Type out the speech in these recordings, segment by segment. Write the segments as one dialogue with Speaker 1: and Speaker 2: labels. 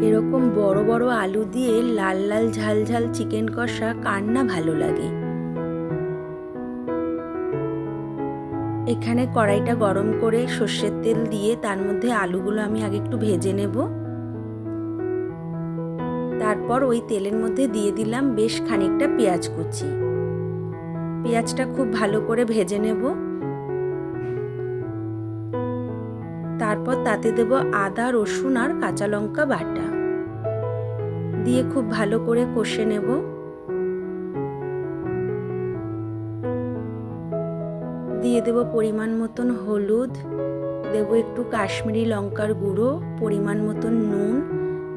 Speaker 1: এরকম বড় বড় আলু দিয়ে লাল লাল ঝাল ঝাল চিকেন কষা কার না ভালো লাগে। এখানে কড়াইটা গরম করে সর্ষের তেল দিয়ে তার মধ্যে আলুগুলো আমি আগে একটু ভেজে নেব। তারপর ওই তেলের মধ্যে দিয়ে দিলাম বেশ খানিকটা পেঁয়াজ কুচি। পেঁয়াজটা খুব ভালো করে ভেজে নেব। তারপর তাতে দেব আদা রসুন আর কাঁচা লঙ্কা বাটা দিয়ে খুব ভালো করে কষে নেব। দিয়ে দেব পরিমাণ মতন হলুদ, দেব একটু কাশ্মীরি লঙ্কার গুঁড়ো, পরিমাণ মতন নুন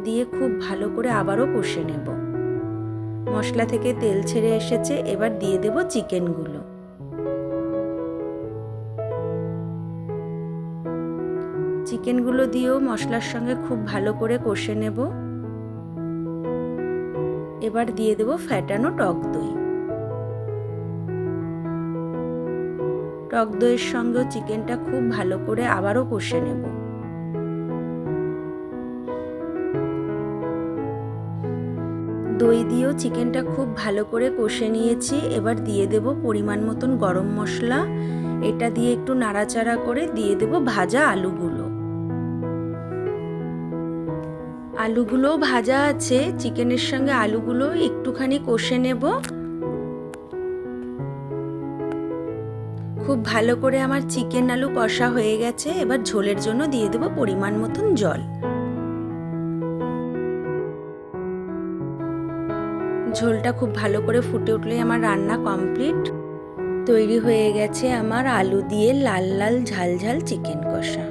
Speaker 1: দিয়ে খুব ভালো করে আবারও কষে নেব। মশলা থেকে তেল ছেড়ে এসেছে, এবার দিয়ে দেব চিকেনগুলো। চিকেনগুলো দিয়েও মশলার সঙ্গে খুব ভালো করে কষে নেব। এবার দিয়ে দেব ফ্যাটানো টক দই। টক দইয়ের সঙ্গেও চিকেনটা খুব ভালো করে আবারও কষে নেব। দই দিয়েও চিকেনটা খুব ভালো করে কষে নিয়েছি। এবার দিয়ে দেব পরিমাণ মতন গরম মশলা। এটা দিয়ে একটু নাড়াচাড়া করে দিয়ে দেব ভাজা আলুগুলো। আলুগুলো ভাজা আছে, চিকেনের সঙ্গে আলুগুলো একটুখানি কষে নেব। খুব ভালো করে আমার চিকেন আলু কষা হয়ে গেছে। এবার ঝোলের জন্য দিয়ে দেব পরিমাণ মতন জল। ঝোলটা খুব ভালো করে ফুটে উঠলে আমার রান্না কমপ্লিট। তৈরি হয়ে গেছে আমার আলু দিয়ে লাল লাল ঝাল ঝাল চিকেন কষা।